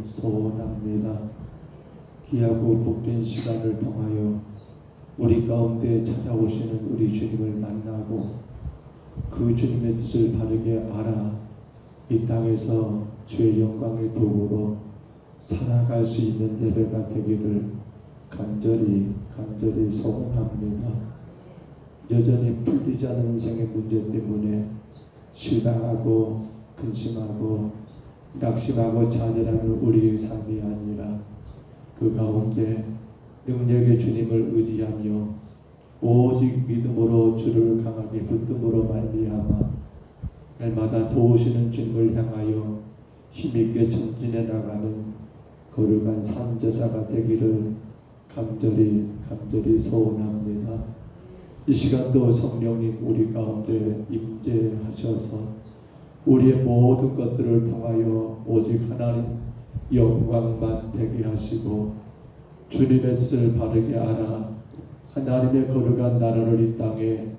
소원합니다. 귀하고 복된 시간을 통하여 우리 가운데 찾아오시는 우리 주님을 만나고 그 주님의 뜻을 바르게 알아 이 땅에서 주의 영광의 도구로 살아갈 수 있는 예배가 되기를 간절히 소원합니다. 여전히 풀리지 않은 인생의 문제 때문에 실망하고 근심하고 낙심하고 좌절하는 우리의 삶이 아니라 그 가운데 능력의 주님을 의지하며 오직 믿음으로 주를 강하게 붙듦으로 말미암아 날마다 도우시는 주님을 향하여 힘있게 전진해 나가는 거룩한 산제사가 되기를 간절히 소원합니다. 이 시간도 성령님 우리 가운데 임재하셔서 우리의 모든 것들을 통하여 오직 하나님 영광만 되게 하시고 주님의 뜻을 바르게 알아 하나님의 거룩한 나라를 이 땅에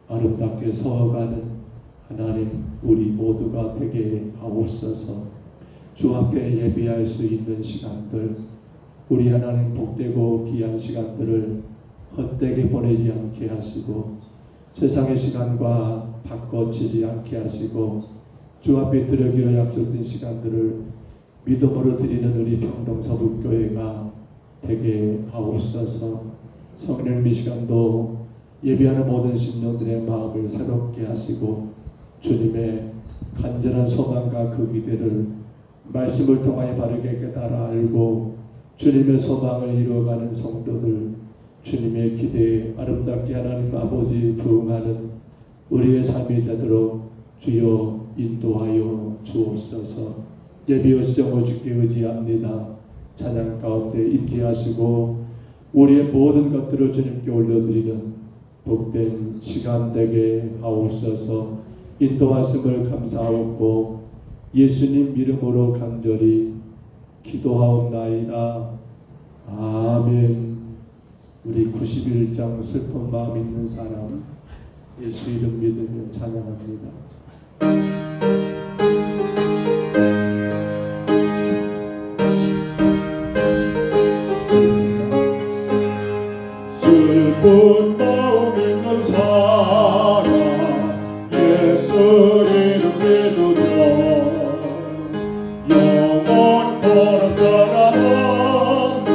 아름답게 서어가는 하나님 우리 모두가 되게 하옵소서. 주 앞에 예배할 수 있는 시간들, 우리 하나님 복되고 귀한 시간들을 헛되게 보내지 않게 하시고 세상의 시간과 바꿔치지 않게 하시고 주 앞에 드리기로 약속된 시간들을 믿음으로 드리는 우리 평동서북교회가 되게 하옵소서. 성령 이 시간도 예배하는 모든 신령들의 마음을 새롭게 하시고 주님의 간절한 소망과 그 기대를 말씀을 통하여 바르게 깨달아 알고 주님의 소망을 이루어가는 성도들, 주님의 기대에 아름답게 하나님 아버지 부응하는 우리의 삶이 되도록 주여 인도하여 주옵소서. 예비의 시정을 주께 의지합니다. 찬양 가운데 임재하시고 우리의 모든 것들을 주님께 올려드리는 복된 시간 되게 하옵소서. 인도하심을 감사하옵고 예수님 이름으로 간절히 기도하옵나이다. 아멘. 우리 91장 슬픈 마음 있는 사람 예수 이름 믿으며 찬양합니다. 슬픈 마음 있는 사람 예수 이름 믿으며 영원토록 변함없는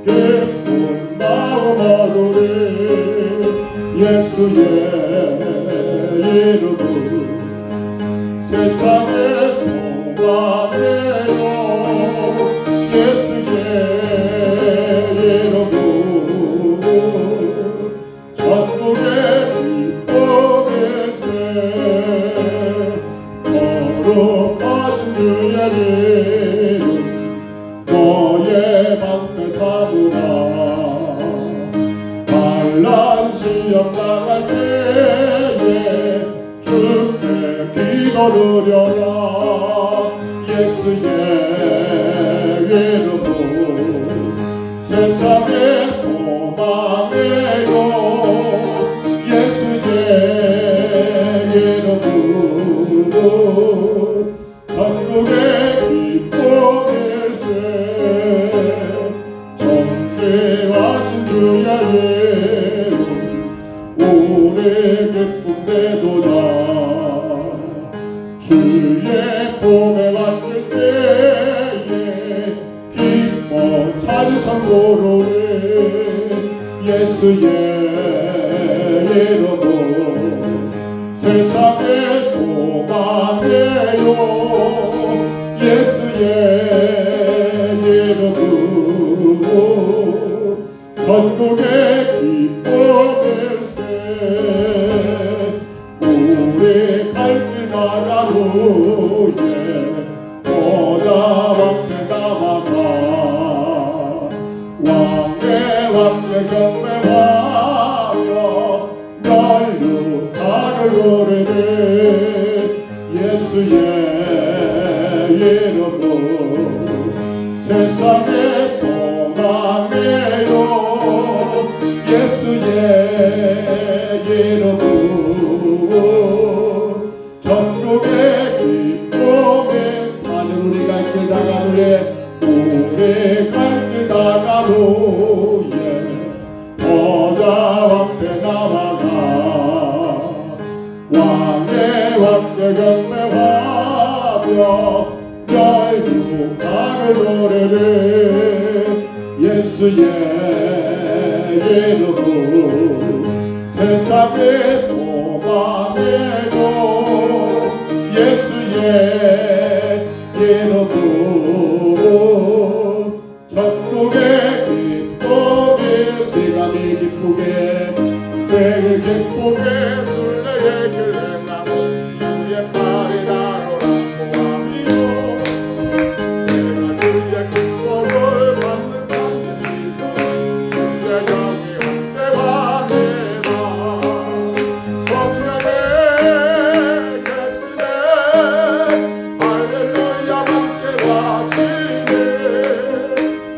기쁜 마음 얻으리. 예수의 이름은 세상의 소망이요 예수의 이름은 천국의 기쁨일세. 거룩하신 주의 이름 너의 방패 삼으라. 반란 시험 당할 때에 주께 기도드려라. 예수의 이름은 세상의 소망이요 예수의 이름은 천국의 기쁨일세. 존귀하신 주의 이름 우리 기쁨 되도다. 주의 봄에 왔을 때에 기뻐 찬송 부르리. 예수의 이름은 세상의 소망이요 예수의 이름은 천국의 기쁨일세. 우리 갈 길 나간 후에 보다 왕께 남아가 왕께 경배하며 멸류관을 노래리. 예수의 이름은 세상의 소망이요 예수의 이름은 천국의 기쁨에 사는 우리가 길 나가는 우리 갈 길 나간 후에 보좌 앞에 나아가 왕의 왕께 경배하며 열국하는 노래를 예수의 이름으로 세상의 소망에도 예수의 이름으로 천국의 기쁨이 비감이 기쁘게 매일 기쁘게 순례의 길 행하고 주의 팔이 나로 랑보하미요 내가 주의 기쁨을 받는 밤이여 주의 영이 함께와 내가 성령의 계시네 할렐루야 함께와 시네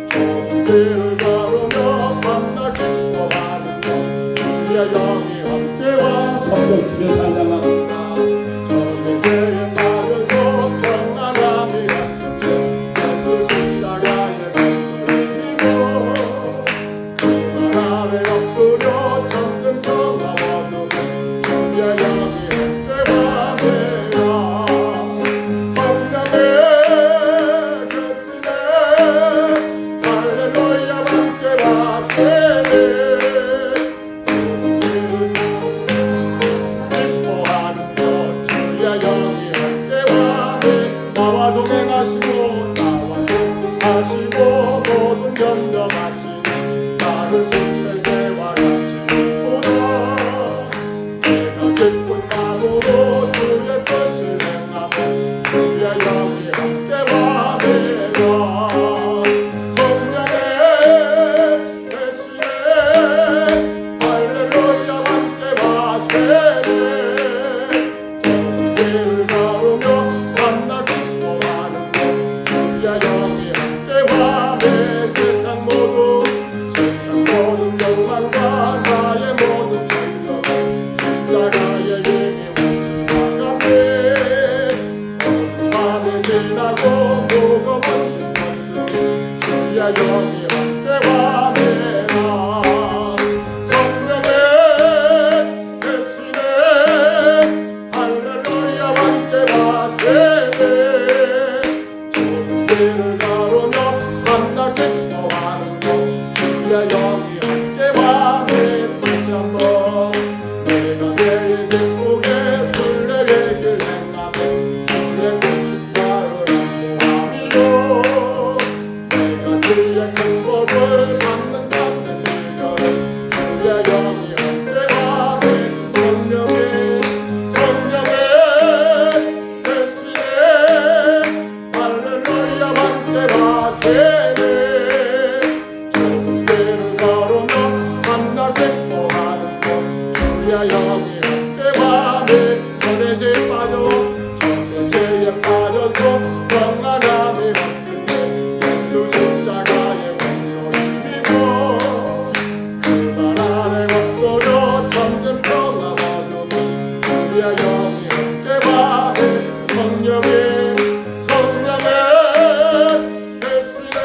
좋은 길을 걸으며 만나 기뻐하는 주의 영이 함께와 성령집에 찬양합니다. 저에게 빠져서 평안함이 갔으니 예수 십자가의 빛을 믿고 그 말 아래 엎드려 잠든 평화와 누군 주의 영이 함께와 내가 성령의 계시네 할렐루야 함께와 세네 기뻐하는 것 주의 영이 함께와 내 나와 동행하시고 나와 동행하시고 모든 겸정하시니 나를 손에 세와 같이 보다 내가 기쁜 마음으로 주의 뜻을 행하며 주의 영이 함께와 내가 성령의 계시네 할렐루야 함께와 세네 길을 걸으며 만나 기뻐하는 것 주의 영이 함께와 내 세상 모든 영광과 나의 모든 책임을 십자가의 힘이 왔으나가네 밤이 지나고 무거운 것은 주의 영이 함께와 내가 성령의 계시네 할렐루야 함께와 세네 좋은 길을 걸으며 만나 기뻐하는 것 주의 영이 함께와 내 다시 한번 내가 내일 기쁘게 순례의 길 행하며 주의 나를 안보하미요 내가 주의 큰 복을 받는다는 이거는 주의 영이 함께와 내 성령의 계시네 할렐루야 함께와 세네 좋은 길을 걸으며 만나 기뻐하는 것 주의 영이 함께와 내 전의 죄에 빠져서 평안함이 없으니 예수 십자가의 공로를 믿고 그 말 아래 엎드려 잠든 평화와 누군 주의 영이 함께와 내 성령의 계시네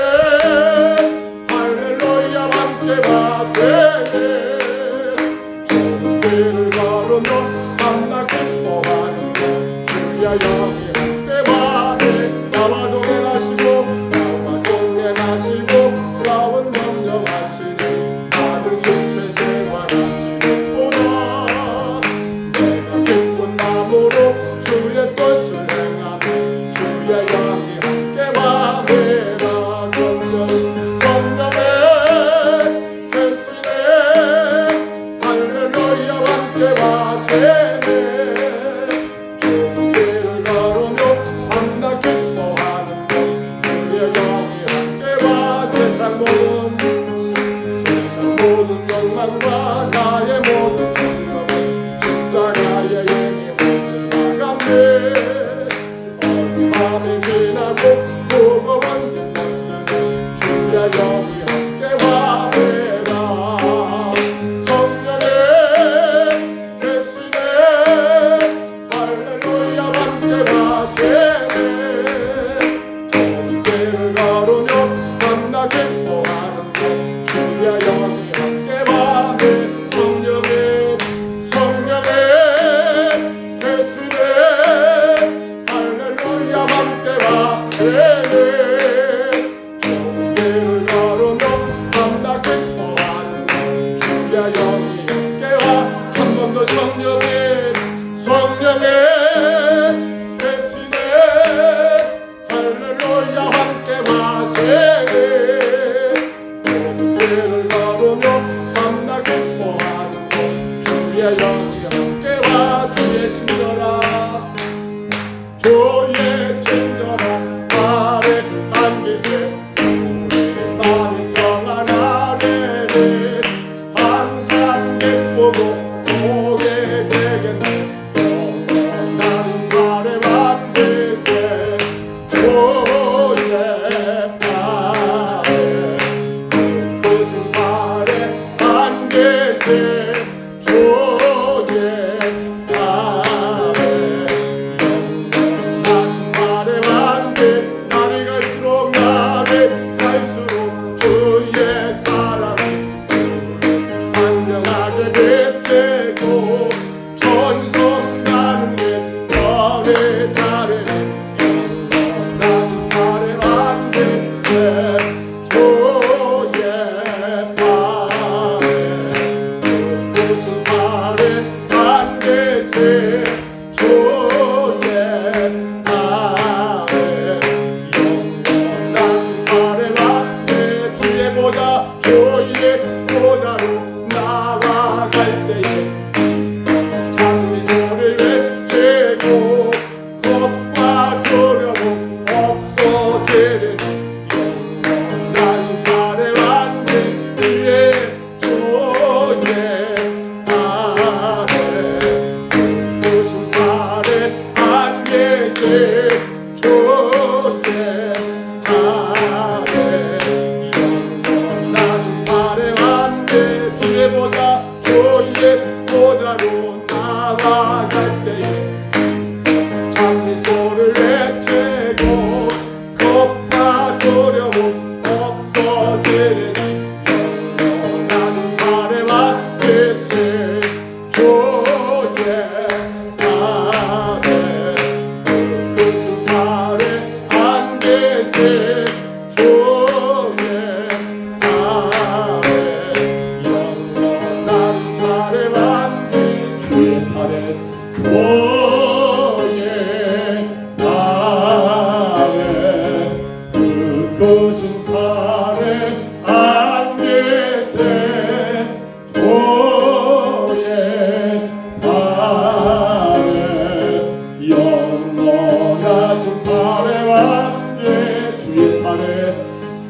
아래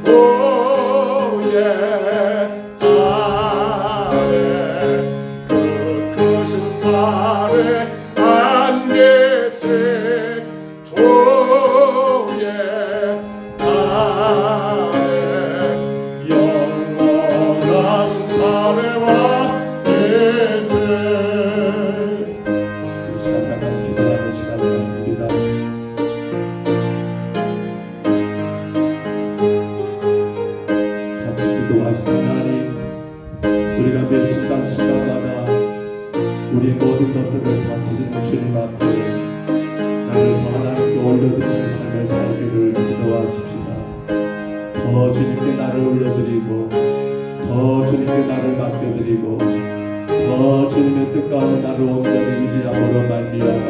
주의 아래 그 크신 아래 안 계세 주의 아래 영원하신 아래와 계세. 이 시간 잠깐 기도하는 시간이 왔습니다. 같이 기도하시는 하나님, 우리가 매 순간순간마다 우리의 모든 것들을 다스리는 주님 앞에 나를 더 하나님께 올려드리는 삶을 살기를 기도하십시다. 더 주님께 나를 올려드리고, 더 주님께 나를 맡겨드리고, 더 주님의 뜻 가운데 나를 온전히 의지함으로 말미암아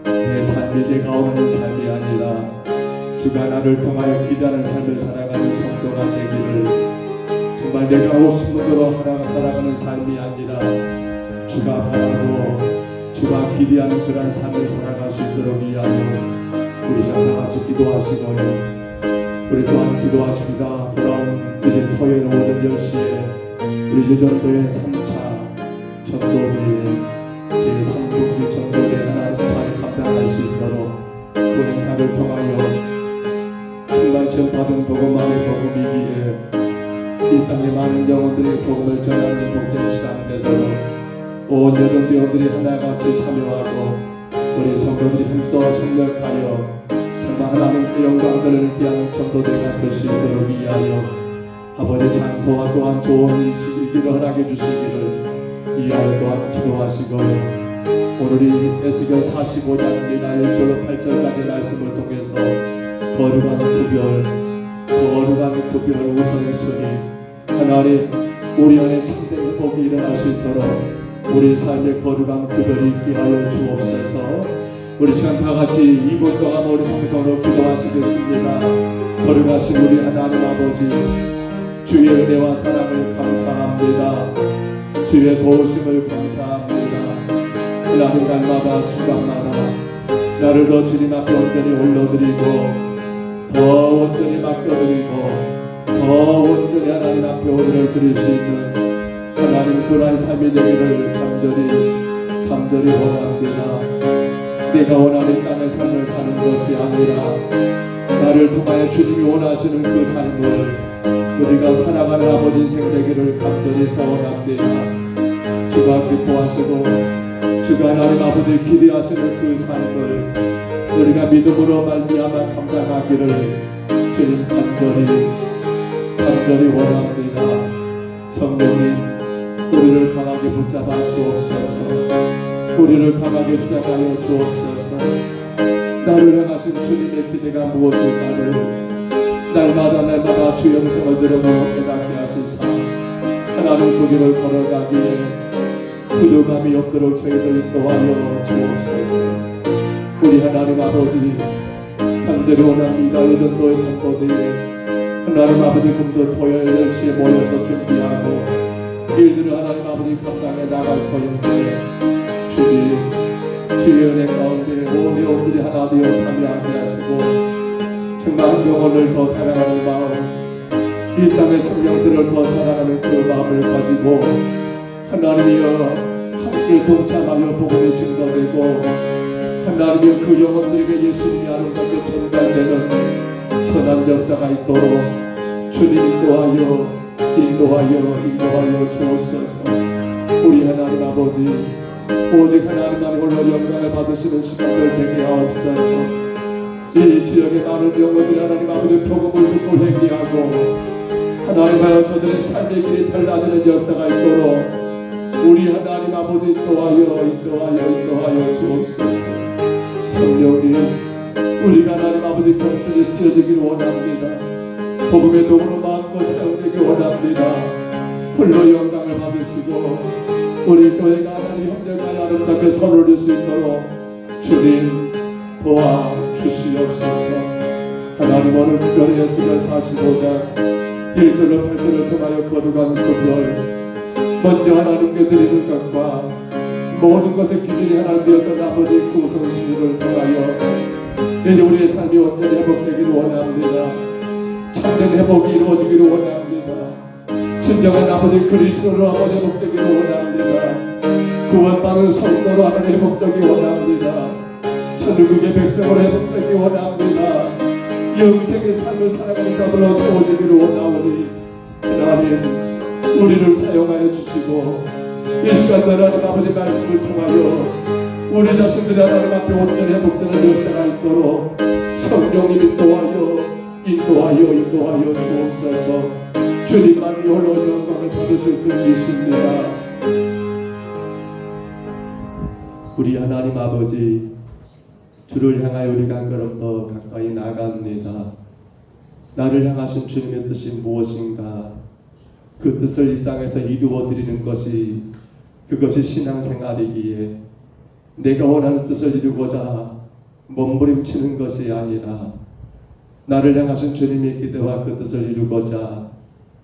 내 삶이 내가 원하는 삶이 아니라 주가 나를 통하여 기대하는 삶을 살아가는 성도가 되기를, 정말 내가 오신 분으로 살아가는 삶이 아니라 주가 바라고 주가 기대하는 그런 삶을 살아갈 수 있도록 위하여 우리 다 같이 기도하시고요. 우리 또한 기도하십니다. 돌아온 이제 토요일 오전 10시에 우리 제전도의 3차 전도대회 제3분기 전도대회 하나님 잘 감당할 수 있도록 그 행사를 통하여 정말 체험받은 복음만의 복음이기에 이 땅에 많은 영혼들이 복음을 전하는 복된 시간 되도록 온 여전대원들이 하나같이 참여하고 우리 성도들이 힘써 협력하여 정말 하나님께 영광 돌리는 귀한 전도대회가 될 수 있도록 위하여 아버지 장소와 또한 좋은 일시기를 허락해 주시기를 이하여 또한 기도하시고요. 오늘이 에스겔 45장입니다. 1절로 8절까지 말씀을 통해서 거룩한 구별 우선순위 하나님 우리 안에 참된 회복이 일어날 수 있도록 우리 삶의 거룩한 구별이 있게 하여 주옵소서. 우리 시간 다 같이 2분 동안 우리 동성으로 기도하시겠습니다. 거룩하신 우리 하나님 아버지, 주의 은혜와 사랑을 감사합니다. 주의 도우심을 감사합니다. 하나님 날마다 순간마다 나를 더 주님 앞에 온전히 올려드리고 더 온전히 맡겨드리고 더 온전히 하나님 앞에 오늘을 드릴 수 있는 하나님 그러한 삶이 되기를 간절히 원합니다. 내가 원하는 땅의 삶을 사는 것이 아니라 나를 통하여 주님이 원하시는 그 삶을 우리가 살아가는 아버지 인생 되기를 간절히 소원합니다. 주가 기뻐하시고 주가 하나님 아버지 기대하시는 그 삶을 우리가 믿음으로 말미암아 감당하기를 주님 간절히 원합니다. 성령님 우리를 강하게 붙잡아 주옵소서. 우리를 강하게 붙잡아여 주옵소서. 나를 향하신 주님의 기대가 무엇일까를 날마다 주 영성을 들으며 깨닫게 하시사 하나님 그 길을 걸어가기에 부족함이 없도록 저희들 인도하여 주옵소서. 우리 하나님 아버지 간절히 원합니다. 예전도의 전도대회 하나님 아버지 금도 토요일 10시에 모여서 준비하고 일들을 하나님 아버지 감당해 나갈 터인데 주의 은혜 가운데 온 영혼들이 하나 되어 참여하게 하시고 정말 한 영혼을 더 사랑하는 마음, 이 땅의 생명들을 더 사랑하는 그 마음을 가지고 하나님이여 함께 동참하여 복음이 증거되고 하나님이여 그 영혼들에게 예수님이 아름답게 전달되는 선한 역사가 있도록 주님 인도하여 주옵소서. 우리 하나님 아버지 오직 하나님만 홀로 영광을 받으시는 시간을 되게 하옵소서. 이 지역의 많은 영혼들이 하나님 아버지 복음을 듣고 회개하고 하나님하여 저들의 삶의 길이 달라지는 역사가 있도록 우리 하나님 아버지 인도하여 주옵소서. 성령님 우리가 하나님 아버지 겸손히 쓰여지기를 원합니다. 복음의 도구로 마음껏 사용되기 원합니다. 홀로 영광을 받으시고 우리 교회가 하나님 협력하여 아름답게 선을 수 있도록 주님 도와주시옵소서. 하나님 오늘 특별히 에스겔 45장 1절로 8절을 통하여 거룩한 구별 먼저 하나님께 드리는 것과 모든 것의 기준이 하나님 되었던 아버지 그 우선순위를 통하여 이제 우리의 삶이 온전히 회복되기를 원합니다. 참된 회복이 이루어지기를 원합니다. 진정한 아버지 그리스도로 아버지 회복되기를 원합니다. 구원받은 성도로 하나님 회복되기 원합니다. 천국의 백성으로 회복되기 원합니다. 영생의 삶을 살아가는 자들로 세워지기를 원하오니 하나님 우리를 사용하여 주시고 이 시간도 하나님 아버지 말씀을 통하여 우리 자신들이 하나님 앞에 온전히 회복되는 역사가 있도록 성령님 인도하여 주옵소서. 주님만이 홀로 영광을 받으실 줄 믿습니다. 우리 하나님 아버지 주를 향하여 우리가 한 걸음 더 가까이 나갑니다. 나를 향하신 주님의 뜻이 무엇인가? 그 뜻을 이 땅에서 이루어 드리는 것이 그것이 신앙생활이기에 내가 원하는 뜻을 이루고자 몸부림치는 것이 아니라 나를 향하신 주님의 기대와 그 뜻을 이루고자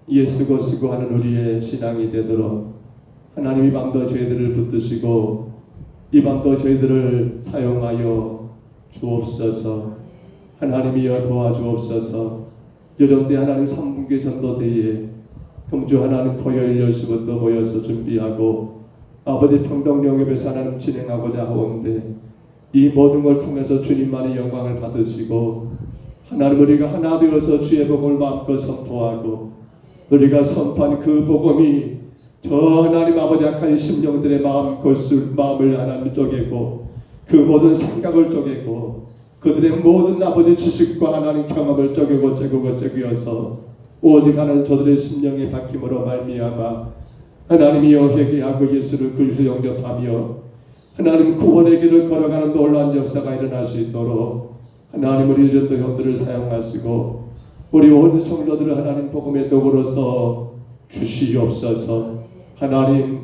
예수고 수고하는 우리의 신앙이 되도록 하나님 이 밤도 저희들을 붙드시고 이 밤도 저희들을 사용하여 주옵소서. 하나님이여 도와주옵소서. 요즘 때 하나님 3분기 전도대에 금주 하나님 토요일 10시부터 모여서 준비하고 아버지 평동 영역에서 하나님 진행하고자 하오는데 이 모든 걸 통해서 주님만의 영광을 받으시고 하나님 우리가 하나 되어서 주의 복음을 마음껏 선포하고 우리가 선포한 그 복음이 저 하나님 아버지 악한 심령들의 마음을 하나님 쪼개고 그 모든 생각을 쪼개고 그들의 모든 아버지 지식과 하나님 경험을 쪼개어서 오직 하나님 저들의 심령의 박힘으로 말미암아 하나님이여 회개하고 예수를 그리스도 영접하며 하나님 구원의 길을 걸어가는 놀라운 역사가 일어날 수 있도록 하나님 우리 전도 형들을 사용하시고 우리 온 성도들을 하나님 복음의 도구로서 주시옵소서. 하나님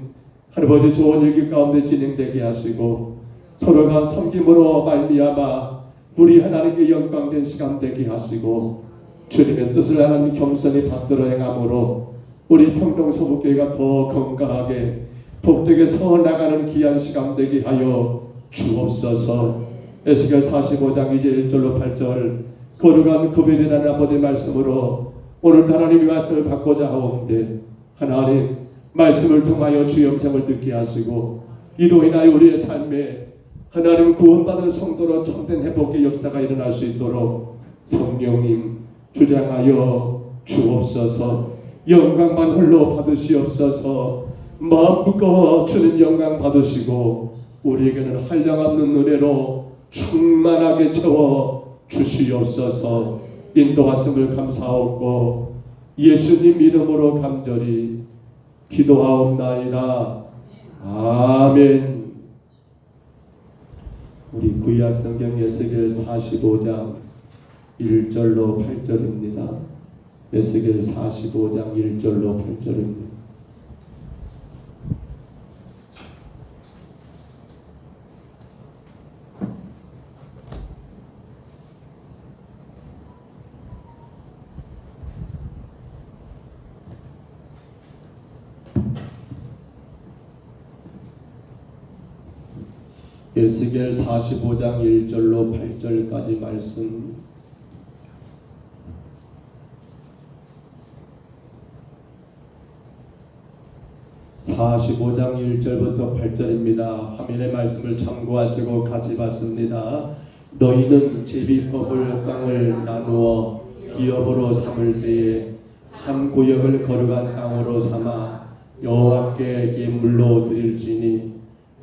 아버지 좋은 일기 가운데 진행되게 하시고 서로가 섬김으로 말미암아 우리 하나님께 영광된 시간 되게 하시고 주님의 뜻을 하나님 겸손히 받들어 행함으로 우리 평동 서북교회가 더 건강하게 복되게 서 나가는 귀한 시간 되게 하여 주옵소서. 에스겔 45장 이제 1절로 8절 거룩한 구별이라는 아버지 말씀으로 오늘 하나님의 말씀을 받고자 하오는데 하나님 말씀을 통하여 주 영생을 듣게 하시고 이로 인하여 우리의 삶에 하나님 구원받은 성도로 참된 회복의 역사가 일어날 수 있도록 성령님 주장하여 주옵소서. 영광만 홀로 받으시옵소서. 마음껏 주는 영광 받으시고 우리에게는 한량없는 은혜로 충만하게 채워 주시옵소서. 인도하심을 감사하고 예수님 이름으로 간절히 기도하옵나이다. 아멘. 우리 구약 성경 에스겔 45장 1절로 8절입니다. 에스겔 45장 1절로 8절입니다. 에스겔 45장 1절로 8절까지 말씀. (45장 1절부터 8절입니다) 화면의 말씀을 참고하시고 같이 받습니다. 너희는 제비법을 땅을 나누어 기업으로 삼을 때에 한 구역을 거룩한 땅으로 삼아 여호와께 예물로 드릴지니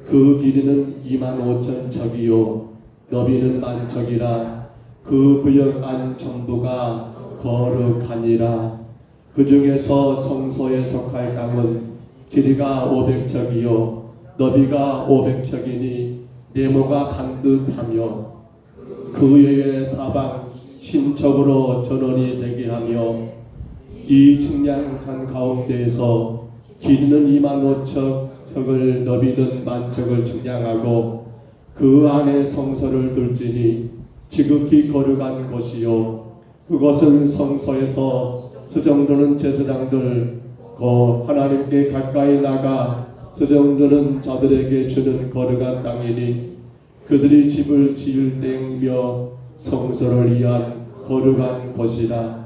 그 길이는 25,000척이요 너비는 10,000척이라. 그 구역 안 전부가 거룩하니라. 그 중에서 성소에 속할 땅은 길이가 500척이요 너비가 500척이니 네모가 반듯하며 그 외에 사방 신척으로 전원이 되게 하며 이 측량한 가운데에서 길이는 25,000척을 너비는 10,000척을 측량하고 그 안에 성소를 둘지니 지극히 거룩한 곳이요 그것은 성소에서 수정도는 제사장들 하나님께 가까이 나가 수정도는 자들에게 주는 거룩한 땅이니 그들이 집을 지을 때이며 성소를 위한 거룩한 곳이라.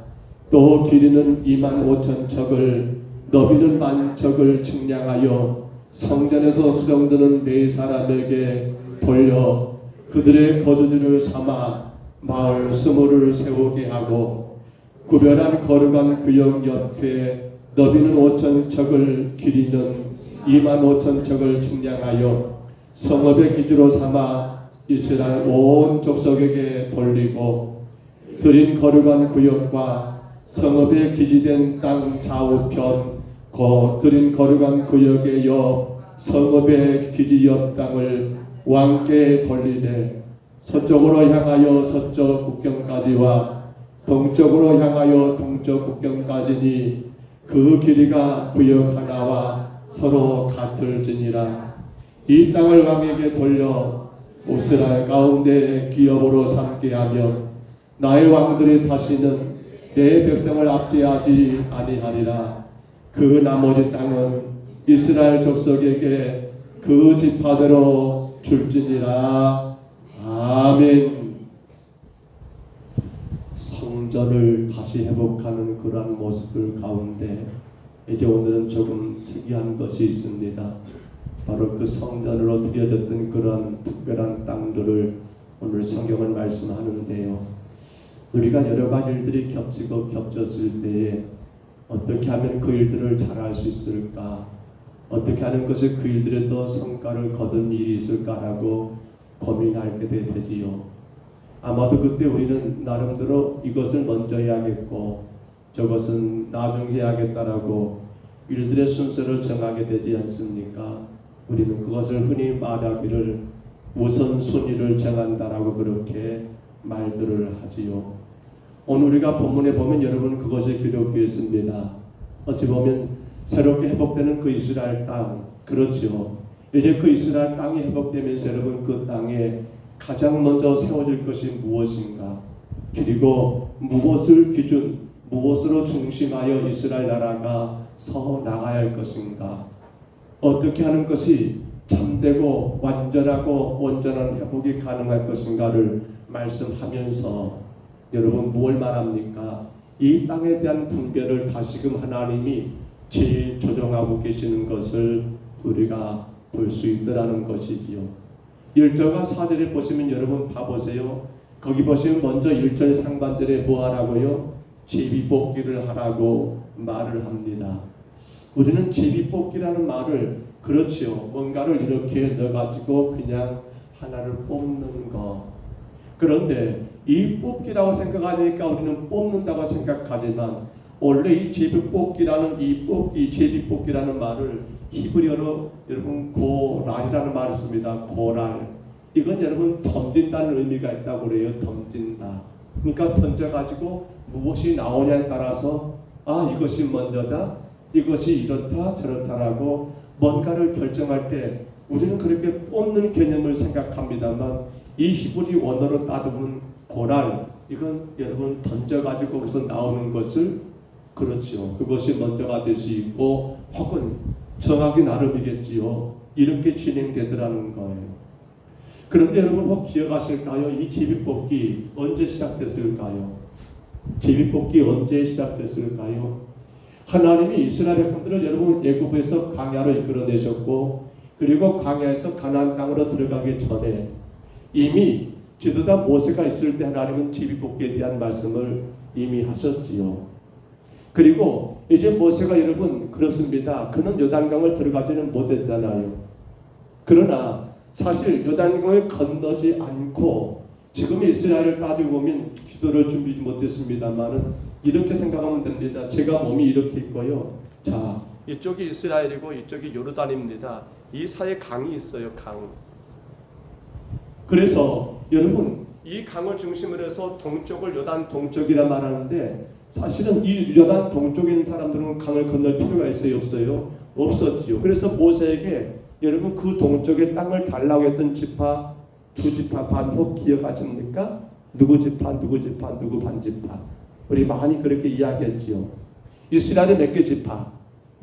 또 길이는 25,000척을 너비는 10,000척을 측량하여 성전에서 수령드는 네 사람에게 돌려 그들의 거주지를 삼아 마을 스물을 세우게 하고 구별한 거룩한 구역 옆에 너비는 5,000척을 길이는 25,000척을 측량하여 성읍의 기주로 삼아 이스라엘 온 족속에게 돌리고 드린 거룩한 구역과 성읍에 기지된 땅 좌우편 그 드린 거룩한 구역의 옆 성읍의 기지 옆 땅을 왕께 돌리되 서쪽으로 향하여 서쪽 국경까지와 동쪽으로 향하여 동쪽 국경까지니 그 길이가 구역 하나와 서로 같을지니라. 이 땅을 왕에게 돌려 이스라엘 가운데 기업으로 삼게 하면 나의 왕들이 다시는 내 백성을 압제하지 아니하리라. 그 나머지 땅은 이스라엘 족속에게 그 지파대로 줄지니라. 아멘. 성전을 다시 회복하는 그러한 모습들 가운데 이제 오늘은 조금 특이한 것이 있습니다. 바로 그 성전으로 드려졌던 그런 특별한 땅들을 오늘 성경은 말씀하는데요. 우리가 여러 가지 일들이 겹치고 겹쳤을 때에 어떻게 하면 그 일들을 잘할 수 있을까? 어떻게 하는 것이 그 일들에 더 성과를 거둔 일이 있을까라고 고민하게 되지요. 아마도 그때 우리는 나름대로 이것을 먼저 해야겠고 저것은 나중에 해야겠다라고 일들의 순서를 정하게 되지 않습니까? 우리는 그것을 흔히 말하기를 우선순위를 정한다라고 그렇게 말들을 하지요. 오늘 우리가 본문에 보면 여러분 그것이 기록되어 있습니다. 어찌 보면 새롭게 회복되는 그 이스라엘 땅, 그렇지요. 이제 그 이스라엘 땅이 회복되면서 여러분 그 땅에 가장 먼저 세워질 것이 무엇인가? 그리고 무엇을 기준, 무엇으로 중심하여 이스라엘 나라가 서 나가야 할 것인가? 어떻게 하는 것이 참되고 완전하고 온전한 회복이 가능할 것인가를 말씀하면서 여러분 뭘 말합니까? 이 땅에 대한 분별을 다시금 하나님이 재조정하고 계시는 것을 우리가 볼 수 있더라는 것이지요. 1절과 4절에 보시면 여러분 봐보세요. 거기 보시면 먼저 1절 상반절에 뭐 하라고요? 제비뽑기를 하라고 말을 합니다. 우리는 제비뽑기라는 말을 그렇지요. 뭔가를 이렇게 넣어가지고 그냥 하나를 뽑는 거. 그런데 이 뽑기라고 생각하니까 우리는 뽑는다고 생각하지만 원래 이 제비뽑기라는 이 뽑기, 제비뽑기라는 말을 히브리어로 여러분 고랄이라는 말을 씁니다. 고랄. 이건 여러분 던진다는 의미가 있다고 그래요. 던진다. 그러니까 던져가지고 무엇이 나오냐에 따라서 아 이것이 먼저다, 이것이 이렇다 저렇다라고 뭔가를 결정할 때 우리는 그렇게 뽑는 개념을 생각합니다만 이 히브리 원어로 따지면 고랄, 이건 여러분 던져가지고 거기서 나오는 것을 그렇죠. 그것이 먼저가 될 수 있고 혹은 정하기 나름이겠지요. 이렇게 진행되더라는 거예요. 그런데 여러분 혹 기억하실까요? 이 제비뽑기 언제 시작됐을까요? 제비뽑기 언제 시작됐을까요? 하나님이 이스라엘 백성들을 여러분 애굽에서 광야로 이끌어내셨고 그리고 광야에서 가나안 땅으로 들어가기 전에 이미 지도자 모세가 있을 때 하나님은 제비뽑기에 대한 말씀을 이미 하셨지요. 그리고 이제 모세가 여러분 그렇습니다. 그는 요단강을 들어가지는 못했잖아요. 그러나 사실 요단강을 건너지 않고 지금 이스라엘을 따지고 보면 기도를 준비하지 못했습니다만은 이렇게 생각하면 됩니다. 제가 몸이 이렇게 있고요. 자, 이쪽이 이스라엘이고 이쪽이 요르단입니다. 이 사이에 강이 있어요. 강. 그래서 여러분 이 강을 중심으로 해서 동쪽을 요단 동쪽이라 말하는데 사실은 이 요단 동쪽에 있는 사람들은 강을 건널 필요가 있어요? 없어요? 없었지요. 그래서 모세에게 여러분 그 동쪽의 땅을 달라고 했던 지파 두 지파 반 혹 기억하십니까? 누구 지파 누구 지파 누구 반 지파 우리 많이 그렇게 이야기했지요. 이스라엘의 몇 개 지파?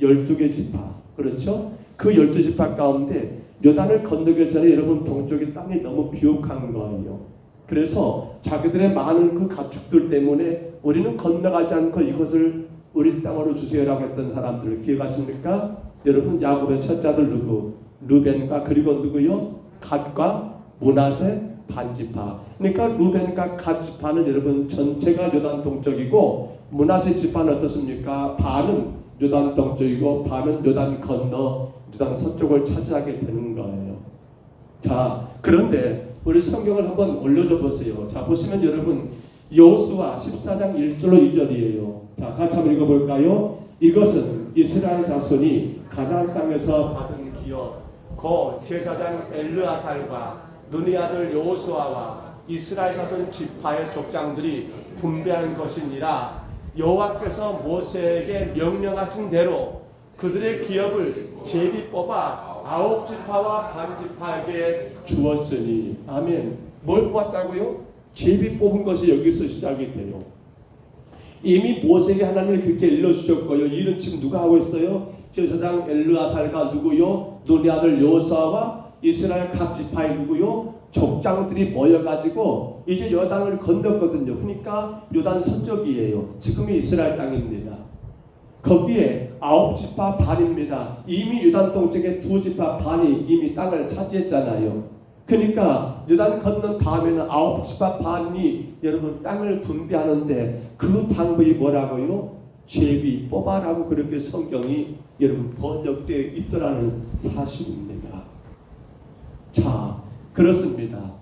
12개 지파. 그렇죠? 그 12지파 가운데 요단을 건너기 전에 여러분 동쪽의 땅이 너무 비옥한 거예요. 그래서 자기들의 많은 그 가축들 때문에 우리는 건너가지 않고 이것을 우리 땅으로 주세요라고 했던 사람들 기억하십니까? 여러분 야곱의 첫 아들 누구? 루벤과 그리고 누구요? 갓과 므낫의 반지파. 그러니까 루벤과 갓 지파는 여러분 전체가 요단 동쪽이고 므낫의 지파는 어떻습니까? 반은 요단 동쪽이고 반은 요단 건너 요단 서쪽을 차지하게 되는 거예요. 자, 그런데 우리 성경을 한번 올려줘 보세요. 자, 보시면 여러분 여호수아 14장 1절로 2절이에요. 자, 같이 한번 읽어볼까요? 이것은 이스라엘 자손이 가나안 땅에서 받은 기업 고 제사장 엘르아살과 눈의 아들 여호수아와 이스라엘 자손 지파의 족장들이 분배한 것이니라. 여호와께서 모세에게 명령하신 대로 그들의 기업을 제비 뽑아 9지파와 반지파에게 주었으니. 아멘. 뭘 뽑았다고요? 제비 뽑은 것이 여기서 시작이 돼요. 이미 모세에게 하나님을 그렇게 일러주셨고요. 일은 지금 누가 하고 있어요? 제사장 엘르아살과 누구요? 눈의 아들 여호수아와 이스라엘 각 지파의 누구요? 족장들이 모여가지고 이제 요단을 건넜거든요. 그러니까 요단 서쪽이에요. 지금이 이스라엘 땅입니다. 거기에 9지파 반입니다. 이미 요단 동쪽에 2지파 반이 이미 땅을 차지했잖아요. 그러니까 요단 건넌 다음에는 9지파 반이 여러분 땅을 분배하는데 그 방법이 뭐라고요? 제비 뽑아라고 그렇게 성경이 여러분 번역되어 있더라는 사실입니다. 자, 그렇습니다.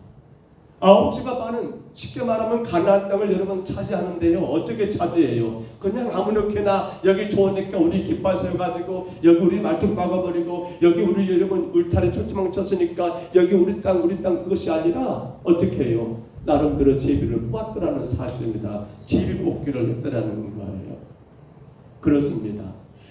9지파 반은 쉽게 말하면 가나안 땅을 여러분 차지하는데요. 어떻게 차지해요? 그냥 아무렇게나 여기 좋으니까 우리 깃발 세워가지고 여기 우리 말뚝 박아버리고 여기 우리 여러분 울타리 철조망 쳤으니까 여기 우리 땅 그것이 아니라 어떻게 해요? 나름대로 제비를 뽑았더라는 사실입니다. 제비 뽑기를 했더라는 거예요. 그렇습니다.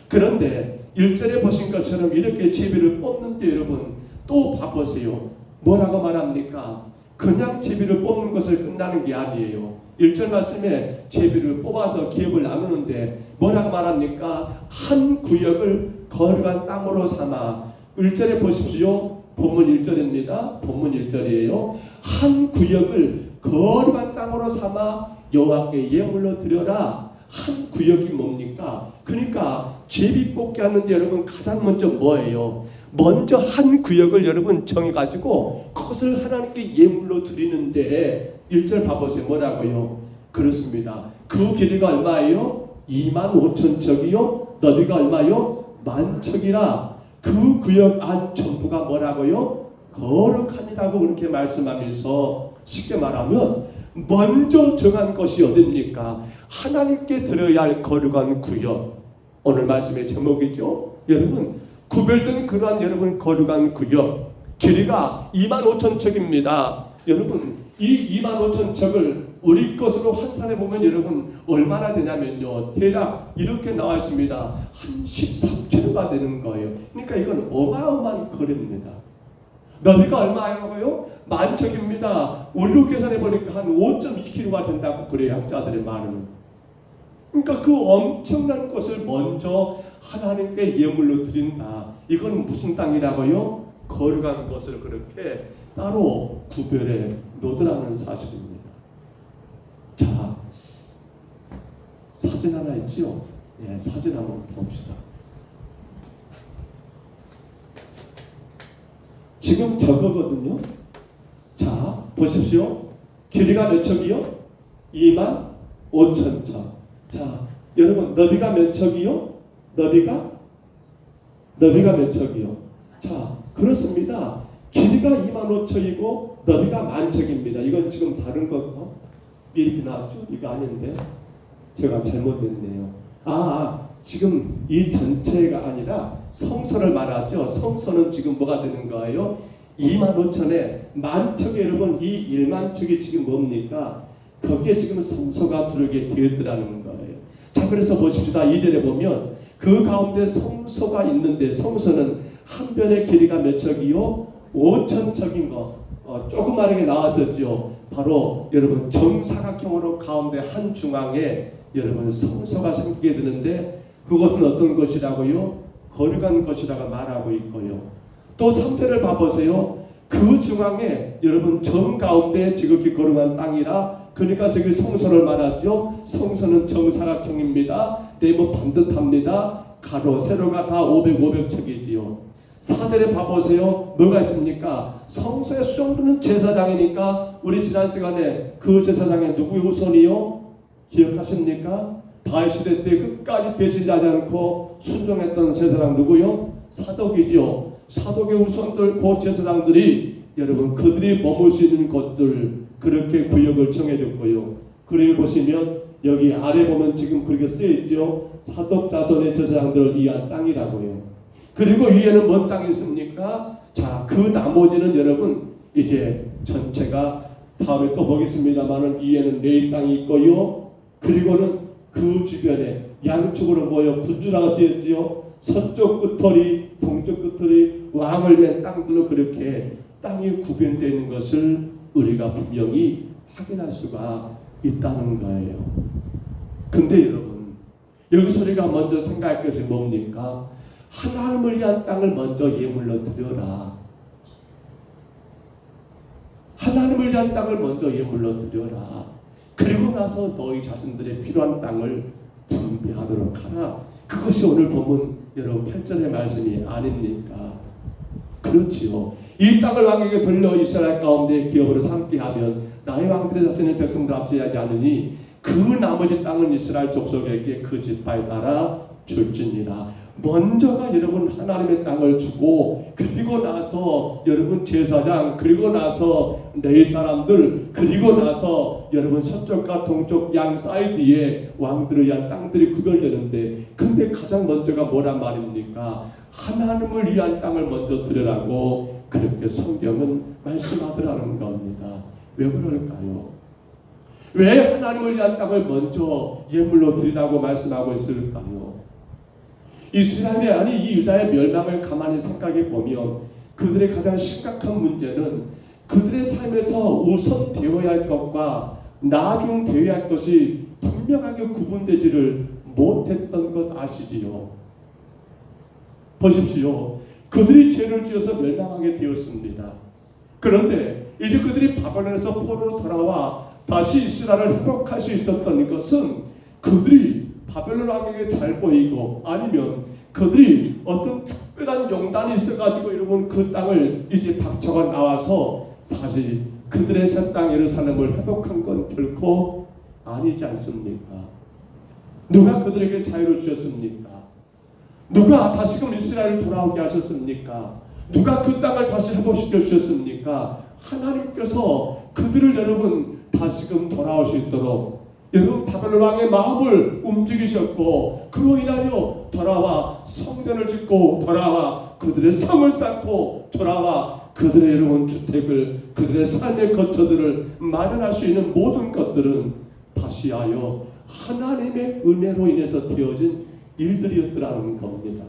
그런데 1절에 보신 것처럼 이렇게 제비를 뽑는데 여러분 또 봐보세요. 뭐라고 말합니까? 그냥 제비를 뽑는 것을 끝나는 게 아니에요. 1절 말씀에 제비를 뽑아서 기업을 나누는데 뭐라고 말합니까? 한 구역을 거룩한 땅으로 삼아. 1절에 보십시오. 본문 1절입니다. 본문 1절이에요. 한 구역을 거룩한 땅으로 삼아 여호와께 예물로 드려라. 한 구역이 뭡니까? 그러니까 제비 뽑기 하는데 여러분 가장 먼저 뭐예요? 먼저 한 구역을 여러분 정해가지고 그것을 하나님께 예물로 드리는데 1절 봐보세요. 뭐라고요? 그렇습니다. 그 길이가 얼마예요? 25,000척이요. 너비가 얼마요? 10,000척이라. 그 구역 안 전부가 뭐라고요? 거룩하니라고 그렇게 말씀하면서 쉽게 말하면 먼저 정한 것이 어딥니까? 하나님께 드려야 할 거룩한 구역. 오늘 말씀의 제목이죠. 여러분 구별된 그러한 여러분 거룩한 구역 길이가 25,000척입니다. 여러분 이 25,000척을 우리 것으로 환산해 보면 여러분 얼마나 되냐면요. 대략 이렇게 나와 있습니다. 한 13km가 되는 거예요. 그러니까 이건 어마어마한 거리입니다. 너비가 얼마예요? 10,000척입니다. 우리로 계산해 보니까 한 5.2km가 된다고 그래요. 학자들의 말은. 그러니까 그 엄청난 것을 먼저 하나님께 예물로 드린다. 이건 무슨 땅이라고요? 거룩한 것을 그렇게 따로 구별해 놓으라는 사실입니다. 자, 사진 하나 있죠? 예, 사진 한번 봅시다. 지금 저거거든요. 자, 보십시오. 길이가 몇 척이요? 25,000척. 자, 여러분 너비가 몇 척이요? 너비가 몇 척이요? 자, 그렇습니다. 길이가 25,000척이고 너비가 10,000척입니다. 이건 지금 다른 거 이렇게 나왔죠? 이거 아닌데 제가 잘못했네요. 지금 이 전체가 아니라 성소를 말하죠. 성소는 지금 뭐가 되는 거예요? 25,000에 10,000척 여러분 이 10,000척이 지금 뭡니까? 거기에 지금 성소가 들어오게 되었더라는 거예요. 자, 그래서 보십시다. 2절에 보면 그 가운데 성소가 있는데 성소는 한 변의 길이가 몇 척이요? 5,000척인 거 조그마하게 나왔었죠. 바로 여러분 정사각형으로 가운데 한 중앙에 여러분 성소가 생기게 되는데 그것은 어떤 것이라고요? 거룩한 것이라고 말하고 있고요. 또 3절을 봐보세요. 그 중앙에 여러분 정 가운데 지극히 거룩한 땅이라, 그러니까 저기 성소를 말하죠. 성소는 정사각형입니다. 네모 반듯합니다. 가로 세로가 다 500척이지요. 4절에 봐보세요. 뭐가 있습니까? 성소의 수종들은 제사장이니까, 우리 지난 시간에 그 제사장의 누구의 후손이요? 기억하십니까? 다윗 시대 때 끝까지 배신하지 않고 순종했던 제사장 누구요? 사독이죠. 사독의 후손들, 그 제사장들이 여러분 그들이 머물 수 있는 곳들, 그렇게 구역을 정해줬고요. 그리고 보시면 여기 아래 보면 지금 그렇게 쓰여있죠. 사독 자손의 제사장들을 위한 땅이라고요. 그리고 위에는 뭔 땅이 있습니까? 자, 그 나머지는 여러분 이제 전체가 다음에 또 보겠습니다만은 위에는 레위 땅이 있고요. 그리고는 그 주변에 양쪽으로 모여 군주라고 쓰였지요. 서쪽 끝털이, 동쪽 끝털이 왕을 위한 땅들로 그렇게 땅이 구별되어 있는 것을 우리가 분명히 확인할 수가 있다는 거예요. 근데 여러분, 여기서 우리가 먼저 생각할 것이 뭡니까? 하나님을 위한 땅을 먼저 예물로 드려라. 하나님을 위한 땅을 먼저 예물로 드려라. 그리고 나서 너희 자신들의 필요한 땅을 분배하도록 하라. 그것이 오늘 본문 여러분 8절의 말씀이 아닙니까? 그렇지요. 이 땅을 왕에게 돌려 이스라엘 가운데 기업으로 삼게 하면 나의 왕들의 자신의 백성들 압제하지 않으니 그 나머지 땅은 이스라엘 족속에게 그 지파에 따라 줄지니라. 먼저가 여러분 하나님의 땅을 주고, 그리고 나서 여러분 제사장, 그리고 나서 레위 사람들, 그리고 나서 여러분 서쪽과 동쪽 양 사이드에 왕들을 위한 땅들이 구별되는데, 근데 가장 먼저가 뭐란 말입니까? 하나님을 위한 땅을 먼저 드리라고 그렇게 성경은 말씀하더라는 겁니다. 왜 그럴까요? 왜 하나님을 위한 땅을 먼저 예물로 드리라고 말씀하고 있을까요? 이스라엘이 아니 이 유다의 멸망을 가만히 생각해 보면 그들의 가장 심각한 문제는 그들의 삶에서 우선 되어야 할 것과 나중 되어야 할 것이 분명하게 구분되지를 못했던 것 아시지요? 보십시오. 그들이 죄를 지어서 멸망하게 되었습니다. 그런데 이제 그들이 바벨론에서 포로로 돌아와 다시 이스라엘을 회복할 수 있었던 것은 그들이 바벨론 왕에게 잘 보이고, 아니면 그들이 어떤 특별한 용단이 있어가지고 여러분 그 땅을 이제 박차가 나와서 사실 그들의 새 땅 예루살렘을 회복한 건 결코 아니지 않습니까? 누가 그들에게 자유를 주셨습니까? 누가 다시금 이스라엘을 돌아오게 하셨습니까? 누가 그 땅을 다시 회복시켜 주셨습니까? 하나님께서 그들을 여러분 다시금 돌아올 수 있도록 여러분 바벨론 왕의 마음을 움직이셨고, 그로 인하여 돌아와 성전을 짓고, 돌아와 그들의 성을 쌓고, 돌아와 그들의 여러분 주택을, 그들의 삶의 거처들을 마련할 수 있는 모든 것들은 다시하여 하나님의 은혜로 인해서 되어진 일들이었더라는 겁니다.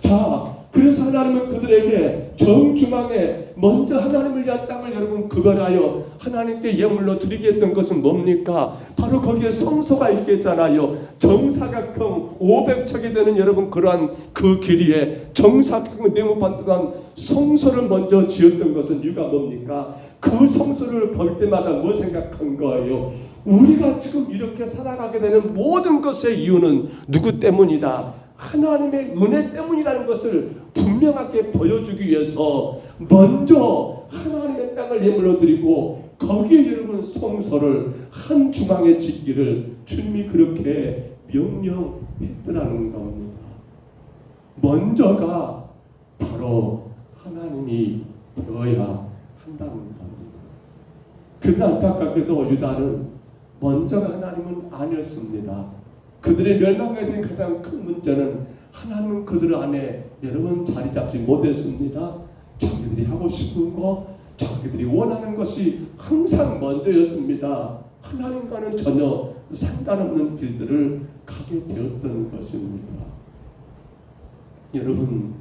자, 그래서 하나님은 그들에게 정중앙에 먼저 하나님을 위한 땅을 여러분 구별하여 하나님께 예물로 드리게 했던 것은 뭡니까? 바로 거기에 성소가 있겠잖아요. 정사각형 500척이 되는 여러분 그러한 그 길이에 정사각형 네모 반듯한 성소를 먼저 지었던 것은 이유가 뭡니까? 그 성소를 볼 때마다 뭘 생각한 거예요? 우리가 지금 이렇게 살아가게 되는 모든 것의 이유는 누구 때문이다? 하나님의 은혜 때문이라는 것을 분명하게 보여주기 위해서 먼저 하나님의 땅을 예물로 드리고, 거기에 여러분 성소를 한 중앙에 짓기를 주님이 그렇게 명령했더라는 겁니다. 먼저가 바로 하나님이 되어야 한다는 겁니다. 그러나 안타깝게도 유다는 먼저가 하나님은 아니었습니다. 그들의 멸망에 대한 가장 큰 문제는 하나님은 그들 안에 여러분 자리 잡지 못했습니다. 자기들이 하고 싶은 거, 자기들이 원하는 것이 항상 먼저였습니다. 하나님과는 전혀 상관없는 길들을 가게 되었던 것입니다. 여러분,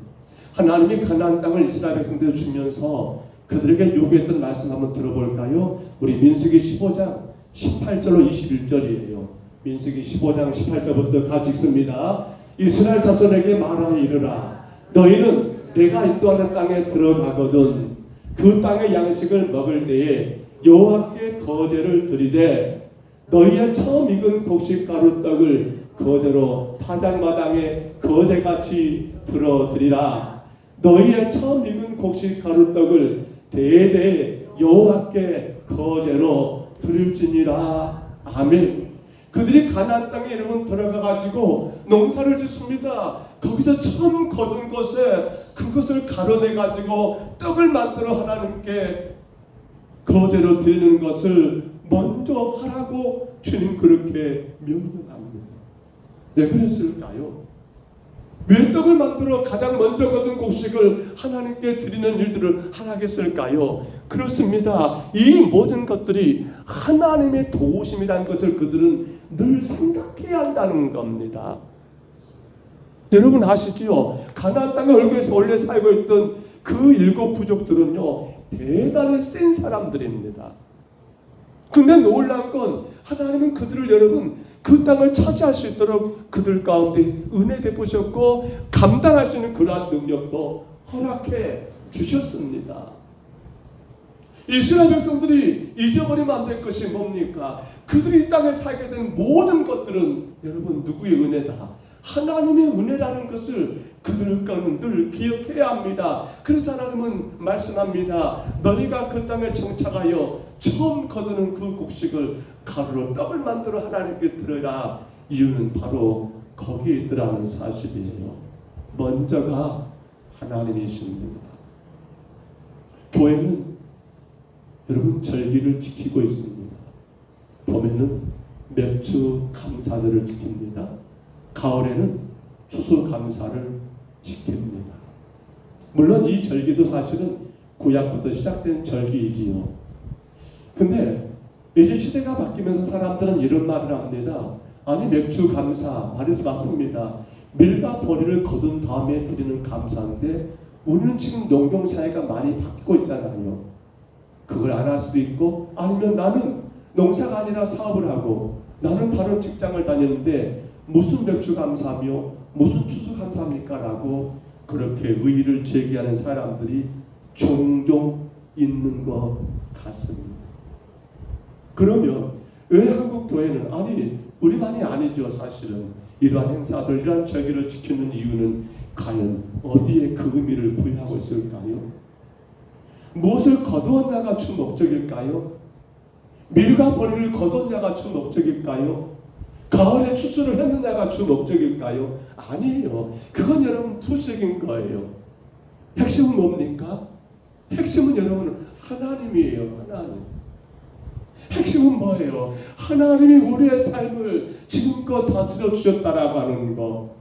하나님이 가나안 땅을 이스라엘 백성들에 주면서 그들에게 요구했던 말씀 한번 들어볼까요? 우리 민수기 15장 18절로 21절이에요. 민수기 15장 18절부터 같이 읽습니다. 이스라엘 자손에게 말하여 이르라. 너희는 내가 인도하는 땅에 들어가거든 그 땅의 양식을 먹을 때에 여호와께 거제를 드리되 너희의 처음 익은 곡식가루 떡을 거제로 타작마당에 거제같이 들어드리라. 너희의 처음 익은 곡식가루 떡을 대대 여호와께 거제로 드릴지니라. 아멘. 그들이 가나안 땅에 여러분 들어가가지고 농사를 짓습니다. 거기서 처음 거둔 것에 그것을 가루내가지고 떡을 만들어 하나님께 거제로 드리는 것을 먼저 하라고 주님 그렇게 명령합니다. 왜 그랬을까요? 왜 떡을 만들어 가장 먼저 거둔 곡식을 하나님께 드리는 일들을 하라겠을까요? 그렇습니다. 이 모든 것들이 하나님의 도우심이라는 것을 그들은 늘 생각해야 한다는 겁니다. 여러분 아시지요? 가나안 땅의 얼굴에서 원래 살고 있던 그 일곱 부족들은요 대단히 센 사람들입니다. 근데 놀라운 건 하나님은 그들을 여러분 그 땅을 차지할 수 있도록 그들 가운데 은혜 베푸셨고 감당할 수 있는 그러한 능력도 허락해 주셨습니다. 이스라엘 백성들이 잊어버리면 안 될 것이 뭡니까? 그들이 이 땅에 살게 된 모든 것들은 여러분 누구의 은혜다? 하나님의 은혜라는 것을 그들은 늘 기억해야 합니다. 그래서 하나님은 말씀합니다. 너희가 그 땅에 정착하여 처음 거두는 그 곡식을 가루로 떡을 만들어 하나님께 드려라. 이유는 바로 거기에 있더라는 사실이에요. 먼저가 하나님이십니다. 교회는 여러분 절기를 지키고 있습니다. 봄에는 맥주 감사절을 지킵니다. 가을에는 추수감사를 지킵니다. 물론 이 절기도 사실은 구약부터 시작된 절기이지요. 근데 이제 시대가 바뀌면서 사람들은 이런 말을 합니다. 아니 맥주 감사 말해서 맞습니다. 밀과 보리를 거둔 다음에 드리는 감사인데 우리는 지금 농경사회가 많이 바뀌고 있잖아요. 그걸 안 할 수도 있고 아니면 나는 농사가 아니라 사업을 하고 나는 다른 직장을 다니는데 무슨 맥주 감사며 무슨 추수 감사입니까? 라고 그렇게 의의를 제기하는 사람들이 종종 있는 것 같습니다. 그러면 왜 한국 교회는 아니 우리만이 아니죠. 사실은 이러한 행사들 이러한 절기를 지키는 이유는 과연 어디에 그 의미를 부여하고 있을까요? 무엇을 거두었냐가 주 목적일까요? 밀과 보리를 거뒀냐가 주 목적일까요? 가을에 추수를 했느냐가 주 목적일까요? 아니에요. 그건 여러분 부수적인 거예요. 핵심은 뭡니까? 핵심은 여러분 하나님이에요. 하나님. 핵심은 뭐예요? 하나님이 우리의 삶을 지금껏 다스려 주셨다라고 하는 거.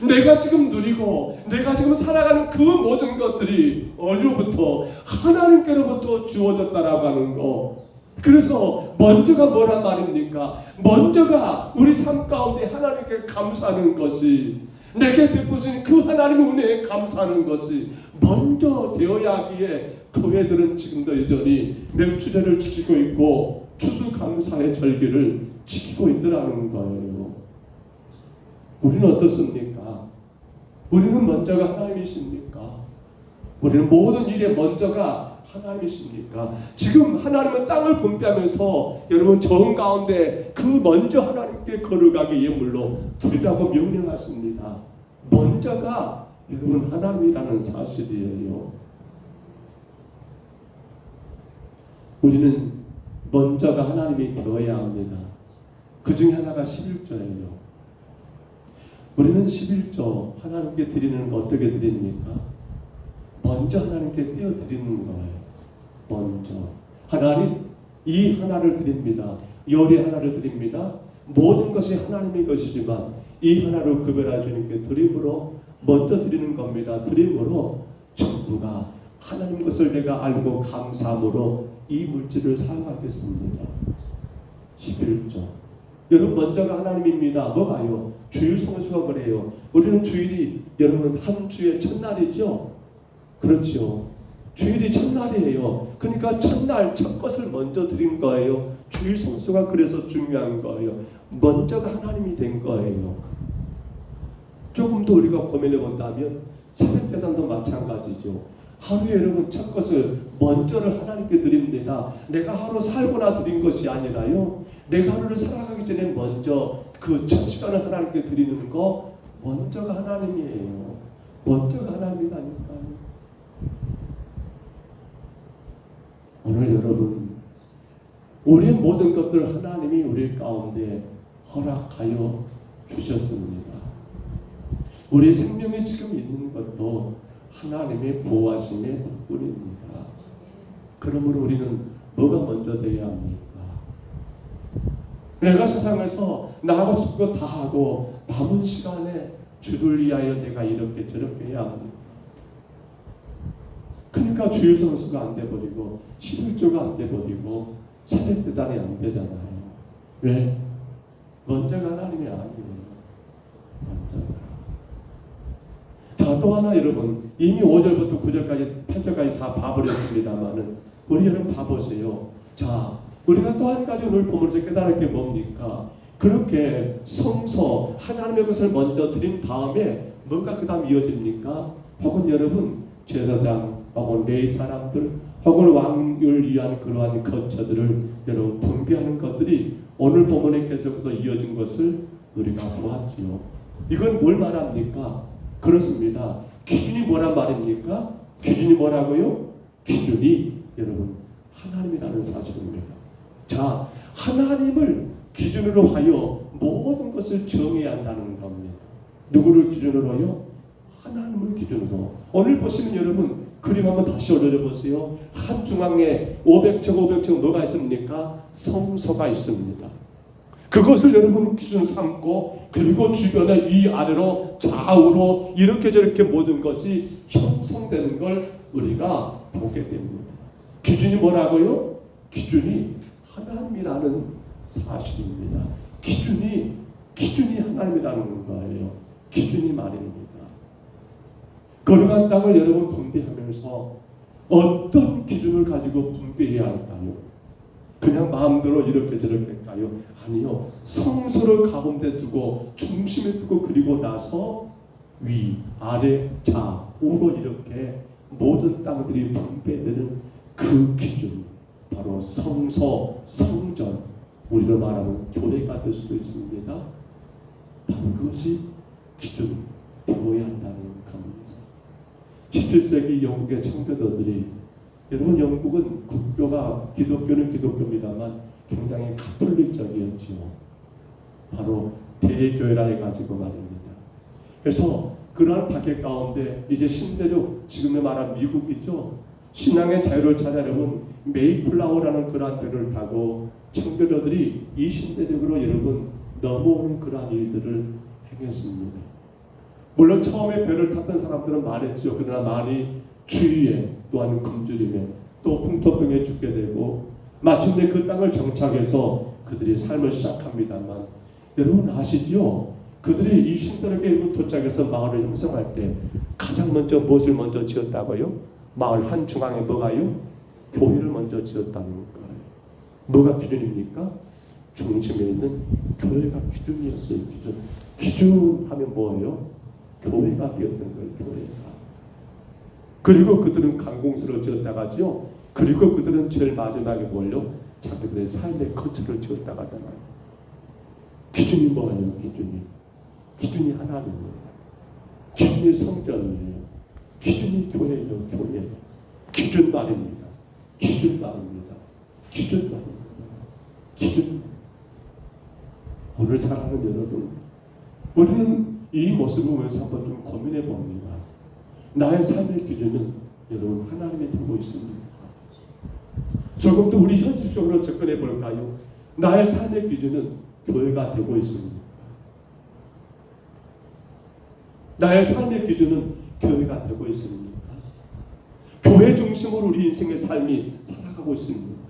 내가 지금 누리고 내가 지금 살아가는 그 모든 것들이 어디로부터? 하나님께로부터 주어졌다라고 하는 거. 그래서 먼저가 뭐란 말입니까? 먼저가 우리 삶 가운데 하나님께 감사하는 것이, 내게 베푸신 그 하나님의 은혜에 감사하는 것이 먼저 되어야 하기에 교회들은 지금도 여전히 맥주제를 지키고 있고 추수감사의 절기를 지키고 있더라는 거예요. 우리는 어떻습니까? 우리는 먼저가 하나님이십니까? 우리는 모든 일에 먼저가 하나님이십니까? 지금 하나님은 땅을 분배하면서 여러분 정 가운데 그 먼저 하나님께 거룩하게 예물로 드리라고 명령하십니다. 먼저가 여러분 하나님이라는 사실이에요. 우리는 먼저가 하나님이 되어야 합니다. 그 중에 하나가 11조예요. 우리는 11조 하나님께 드리는 거 어떻게 드립니까? 먼저 하나님께 떼어드리는 거예요. 먼저 하나님 이 하나를 드립니다. 열의 하나를 드립니다. 모든 것이 하나님의 것이지만 이 하나를 구별해 주님께 드림으로 먼저 드리는 겁니다. 드림으로 전부가 하나님 것을 내가 알고 감사함으로 이 물질을 사용하겠습니다. 11조. 여러분 먼저가 하나님입니다. 뭐가요? 주일 성수가 그래요. 우리는 주일이 여러분 한 주의 첫날이죠. 그렇죠. 주일이 첫날이에요. 그러니까 첫날 첫 것을 먼저 드린 거예요. 주일 성수가 그래서 중요한 거예요. 먼저가 하나님이 된 거예요. 조금 더 우리가 고민해 본다면 새벽 배당도 마찬가지죠. 하루에 여러분 첫 것을 먼저를 하나님께 드립니다. 내가 하루 살거나 드린 것이 아니라요. 내가 하루를 살아가기 전에 먼저 그 첫 시간을 하나님께 드리는 거 먼저가 하나님이에요. 먼저가 하나님이라니까요. 오늘 여러분 우리의 모든 것들 하나님이 우리 가운데 허락하여 주셨습니다. 우리 생명이 지금 있는 것도 하나님의 보호하심의 덕분입니다. 그러므로 우리는 뭐가 먼저 되어야 합니까? 내가 세상에서 나하고 싶은 거 다 하고 남은 시간에 주를 위하여 내가 이렇게 저렇게 해야 합니다. 그러니까 주일 선수가 안 돼버리고 11조가 안 돼버리고 사대대단이 안 되잖아요. 왜? 먼저가 하나님이 아니에요. 먼저가. 자, 또 하나 여러분, 이미 5절부터 9절까지 8절까지 다 봐버렸습니다만은 우리 여러분 봐보세요. 자, 우리가 또 한 가지 오늘 보면서 깨달을 게 뭡니까? 그렇게 성소 하나님의 것을 먼저 드린 다음에 뭔가 그 다음 이어집니까? 혹은 여러분 제사장 혹은 레위 사람들 혹은 왕을 위한 그러한 거처들을 여러분 분배하는 것들이 오늘 본문에 계속해서 이어진 것을 우리가 보았지요. 이건 뭘 말합니까? 그렇습니다. 기준이 뭐란 말입니까? 기준이 뭐라고요? 기준이 여러분 하나님이라는 사실입니다. 자, 하나님을 기준으로 하여 모든 것을 정해야 한다는 겁니다. 누구를 기준으로요? 하나님을 기준으로. 오늘 보시면 여러분 그림 한번 다시 올려 보세요. 한 중앙에 500층 뭐가 있습니까? 성소가 있습니다. 그것을 여러분 기준 삼고 그리고 주변에 이 아래로 좌우로 이렇게 저렇게 모든 것이 형성되는 걸 우리가 보게 됩니다. 기준이 뭐라고요? 기준이 하나님이라는 사실입니다. 기준이 하나님이라는 거예요. 기준이 말입니다. 거룩한 땅을 여러분 분배하면서 어떤 기준을 가지고 분배해야 할까요? 그냥 마음대로 이렇게 저렇게 할까요? 아니요. 성소를 가운데 두고 중심에 두고 그리고 나서 위, 아래, 좌우로 이렇게 모든 땅들이 분배되는 그 기준, 바로 성소, 성전, 우리로 말하면 교회가 될 수도 있습니다. 바로 그것이 기준, 되어야 한다는 겁니다. 17세기 영국의 청교도들이, 여러분 영국은 국교가 기독교는 기독교입니다만 굉장히 가톨릭적이었지요. 바로 대교회라 해가지고 말입니다. 그래서 그러한 파괴 가운데 이제 신대륙, 지금의 말한 미국이죠. 신앙의 자유를 찾아내온 메이플라워라는 그러한 배를 타고 청교도들이 이 신대륙으로 여러분 넘어오는 그러한 일들을 행했습니다. 물론 처음에 배를 탔던 사람들은 말했죠. 그러나 말이 추위에 또한 굶주림에 또 풍토병에 죽게 되고 마침내 그 땅을 정착해서 그들이 삶을 시작합니다만 여러분 아시죠? 그들이 이 신대륙에 도착해서 마을을 형성할 때 가장 먼저 무엇을 먼저 지었다고요? 마을 한 중앙에 뭐가요? 교회를 먼저 지었다는 거예요. 뭐가 기준입니까? 중심에 있는 교회가 기준이었어요. 기준 하면 뭐예요? 교회가 되었던 거예요. 교회가. 그리고 그들은 강공수를 지었다가죠. 그리고 그들은 제일 마지막에 뭘요? 자기들의 삶의 거처를 지었다가 하잖아요. 기준이 뭐예요? 기준이 하나님이에요. 기준이 성전이에요. 기준이 교회예요. 교회. 기준 말입니다. 기준. 오늘 사랑하는 여러분, 우리는 이 모습을 보면서 한번 좀 고민해 봅니다. 나의 삶의 기준은 여러분 하나님이 되고 있습니까? 조금 더 우리 현실적으로 접근해 볼까요? 나의 삶의 기준은 교회가 되고 있습니까? 나의 삶의 기준은 교회가 되고 있습니까? 교회 중심으로 우리 인생의 삶이 살아가고 있습니까?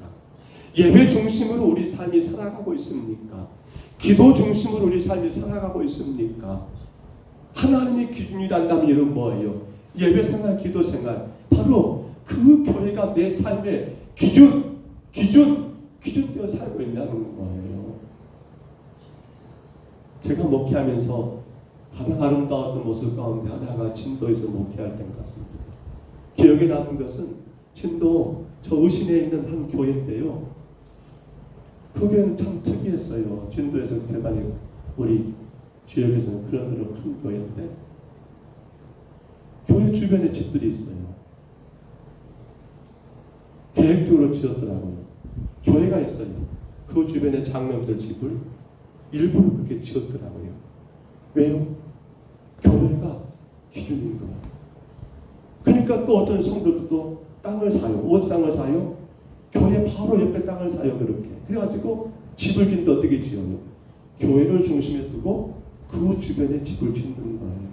예배 중심으로 우리 삶이 살아가고 있습니까? 기도 중심으로 우리 삶이 살아가고 있습니까? 하나님의 기준이란다면 이런 뭐예요? 예배 생활, 기도 생활, 바로 그 교회가 내 삶의 기준되어 살고 있다는 거예요. 제가 목회하면서 가장 아름다웠던 모습 가운데 하나가 진도에서 목회할 때 같습니다. 기억에 남은 것은 진도 저 의신에 있는 한 교회인데요. 그 교회는 참 특이했어요. 진도에서 대단히 우리 지역에서는 그런 의미로 큰 교회인데 교회 주변에 집들이 있어요. 계획적으로 지었더라고요. 교회가 있어요. 그 주변에 장로들 집을 일부러 그렇게 지었더라고요. 왜요? 교회가 기준인 거예요. 그러니까 또 어떤 성도들도 땅을 사요. 어디 땅을 사요? 교회 바로 옆에 땅을 사요. 그렇게. 그래가지고 집을 짓는데 어떻게 지어요? 교회를 중심에 두고 그 주변에 집을 짓는 거예요.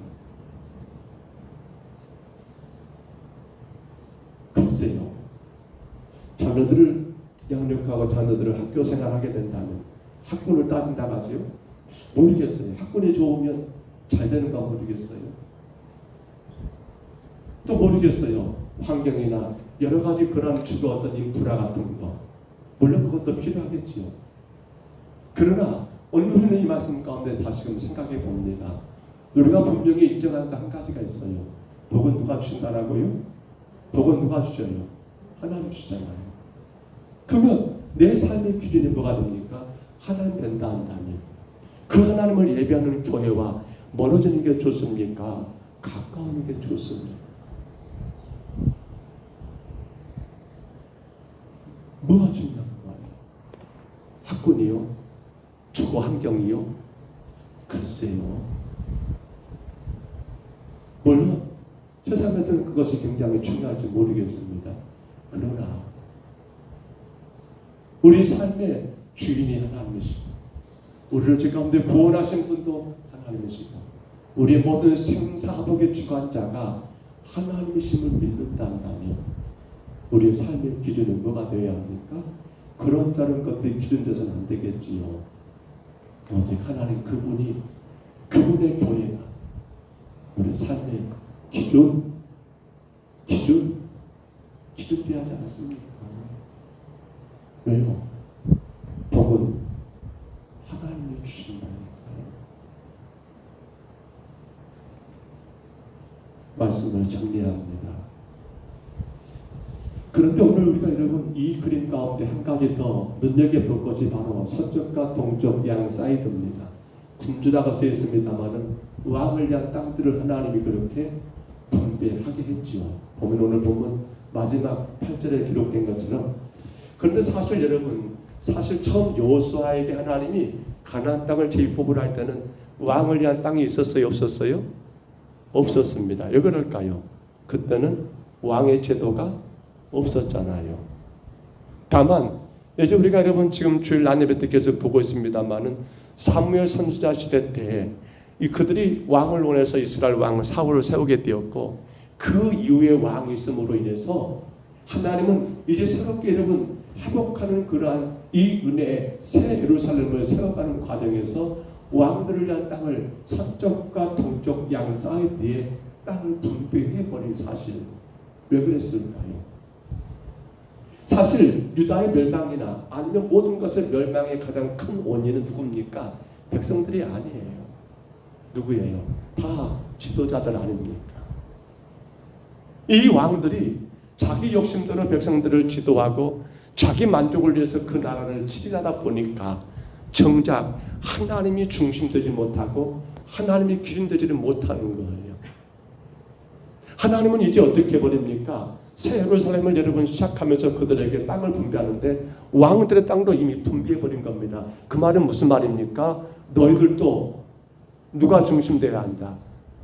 글쎄요. 자녀들을 양육하고 자녀들을 학교 생활하게 된다면 학군을 따진다고 하지요? 모르겠어요. 학군이 좋으면 잘 되는가 모르겠어요. 또 모르겠어요. 환경이나 여러 가지 그런 주거 어떤 인프라 같은 거. 물론 그것도 필요하겠지요. 그러나 오늘 우리는 이 말씀 가운데 다시금 생각해 봅니다. 우리가 분명히 인정한 거 한 가지가 있어요. 복은 누가 주신다라고요? 복은 누가 주셔요? 하나님 주잖아요. 그러면 내 삶의 기준이 뭐가 됩니까? 하나님 된다 한다면 그 하나님을 예배하는 교회와 멀어지는 게 좋습니까? 가까우는 게 좋습니까? 뭐가 중요한 거예요? 학군이요? 주거 환경이요? 글쎄요. 물론 세상에서는 그것이 굉장히 중요할지 모르겠습니다. 그러나 우리 삶의 주인이 하나님이시고 우리를 제 가운데 구원하신 분도 하나님이시고 우리의 모든 생사복의 주관자가 하나님이심을 믿는다면 우리의 삶의 기준은 뭐가 되어야 합니까? 그런 다른 것들이 기준돼서는 안 되겠지요. 오직 하나님 그분의 교회가 우리 삶의 기준되어야 하지 않습니까? 왜요? 복은 하나님이 주신다니까요. 말씀을 정리합니다. 그런데 오늘 우리가 여러분 이 그림 가운데 한 가지 더 눈여겨볼 것이 바로 서쪽과 동쪽 양 사이드입니다. 군주다가 쓰여 있습니다만은 왕을 위한 땅들을 하나님이 그렇게 분배하게 했지요. 보면 오늘 보면 마지막 8절에 기록된 것처럼 그런데 사실 여러분 사실 처음 여호수아에게 하나님이 가나안 땅을 재입법을 할 때는 왕을 위한 땅이 있었어요? 없었어요? 없었습니다. 왜 그럴까요? 그때는 왕의 제도가 없었잖아요. 다만 이제 우리가 여러분 지금 주일 안예배 때 계속 보고 있습니다만은 사무엘 선지자 시대 때 이 그들이 왕을 원해서 이스라엘 왕 사울을 세우게 되었고 그 이후에 왕이 있음으로 인해서 하나님은 이제 새롭게 여러분 회복하는 그러한 이 은혜의 새 예루살렘을 세워가는 과정에서 왕들을 위한 땅을 서쪽과 동쪽 양 사이드에 땅을 분배해버린 사실 왜 그랬을까요? 사실 유다의 멸망이나 아니면 모든 것의 멸망의 가장 큰 원인은 누굽니까? 백성들이 아니에요. 누구예요? 다 지도자들 아닙니까? 이 왕들이 자기 욕심대로 백성들을 지도하고 자기 만족을 위해서 그 나라를 치리하다 보니까 정작 하나님이 중심되지 못하고 하나님이 기준되지를 못하는 거예요. 하나님은 이제 어떻게 해버립니까? 새 예루살렘을 여러분 시작하면서 그들에게 땅을 분배하는데 왕들의 땅도 이미 분배해버린 겁니다. 그 말은 무슨 말입니까? 너희들도 누가 중심되어야 한다.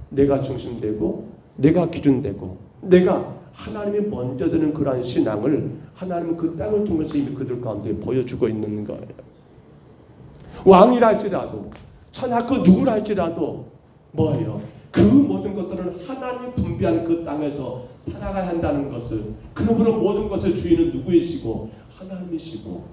내가 중심되고 내가 기준되고 내가 하나님이 먼저 되는 그러한 신앙을 하나님은 그 땅을 통해서 이미 그들 가운데 보여주고 있는 거예요. 왕이랄지라도 천하 그 누구랄지라도 뭐예요? 그 모든 것들은 하나님이 분배한 그 땅에서 살아가야 한다는 것을 그러므로 모든 것의 주인은 누구이시고 하나님이시고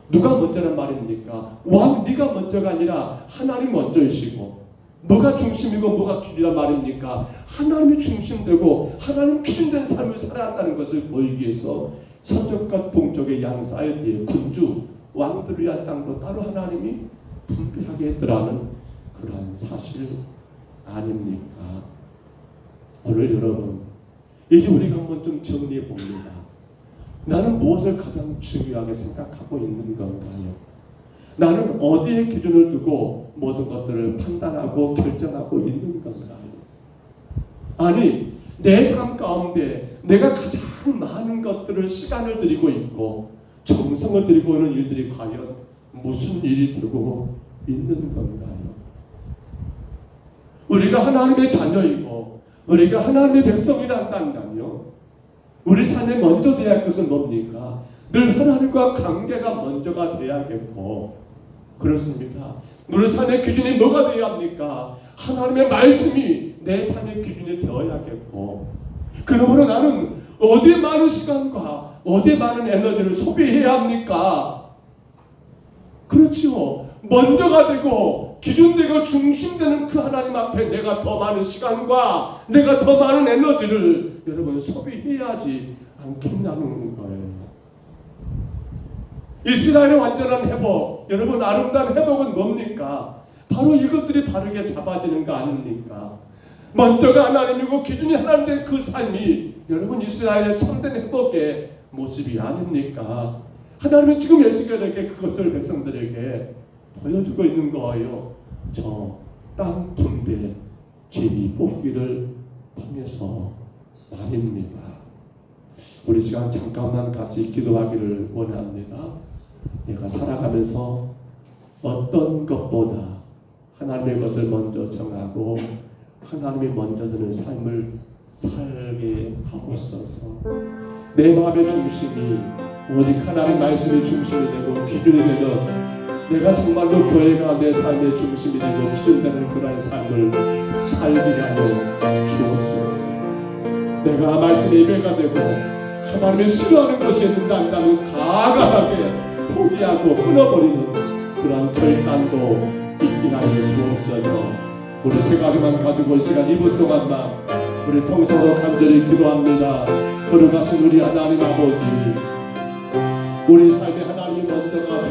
누가 먼저란 말입니까? 왕 네가 먼저가 아니라 하나님 먼저이시고 뭐가 중심이고 뭐가 기준이란 말입니까? 하나님이 중심되고 하나님 기준된 삶을 살아야 한다는 것을 보이기 위해서 서쪽과 동쪽의 양 사이드에 군주 왕들을 위한 땅도 따로 하나님이 분배하게 했더라는 그러한 사실 아닙니까? 오늘 여러분 이제 우리가 한번 좀 정리해 봅니다. 나는 무엇을 가장 중요하게 생각하고 있는 건가요? 나는 어디에 기준을 두고 모든 것들을 판단하고 결정하고 있는 건가요? 아니, 내 삶 가운데 내가 가장 많은 것들을 시간을 들이고 있고 정성을 들이고 있는 일들이 과연 무슨 일이 되고 있는 건가요? 우리가 하나님의 자녀이고 우리가 하나님의 백성이란다면요, 우리 삶에 먼저 돼야 할 것은 뭡니까? 늘 하나님과 관계가 먼저가 돼야겠고, 그렇습니다. 우리 삶의 기준이 뭐가 되어야 합니까? 하나님의 말씀이 내 삶의 기준이 되어야겠고, 그러므로 나는 어디에 많은 시간과 어디에 많은 에너지를 소비해야 합니까? 그렇지요. 먼저가 되고 기준되고 중심되는 그 하나님 앞에 내가 더 많은 시간과 내가 더 많은 에너지를 여러분 소비해야지 않겠냐는 거예요. 이스라엘의 완전한 회복, 여러분 아름다운 회복은 뭡니까? 바로 이것들이 바르게 잡아지는 거 아닙니까? 먼저가 하나님이고 기준이 하나님 된 그 삶이 여러분 이스라엘의 참된 회복의 모습이 아닙니까? 하나님은 지금 에스겔에게 그것을 백성들에게 보여주고 있는 거예요. 저 땅 분배 제비 뽑기를 통해서 말입니다. 우리 시간 잠깐만 같이 기도하기를 원합니다. 내가 살아가면서 어떤 것보다 하나님의 것을 먼저 정하고 하나님이 먼저 드는 삶을 살게 하옵소서. 내 마음의 중심이 오직 하나님 말씀의 중심이 되고 기준이 되는, 내가 정말로 교회가 내 삶의 중심이 되고 기준되는 그런 삶을 살게 하여 주옵소서. 내가 말씀의 예배가 되고 하나님이 싫어하는 것이 있는데 한다면 가가하게 포기하고 끊어버리는 그런 결단도 있게 하여 주옵소서. 우리 세 가지만 가지고 이 시간 2분 동안만 우리 통성으로 간절히 기도합니다. 거룩하신 우리 하나님 아버지, 우리 삶에 하나님이 먼저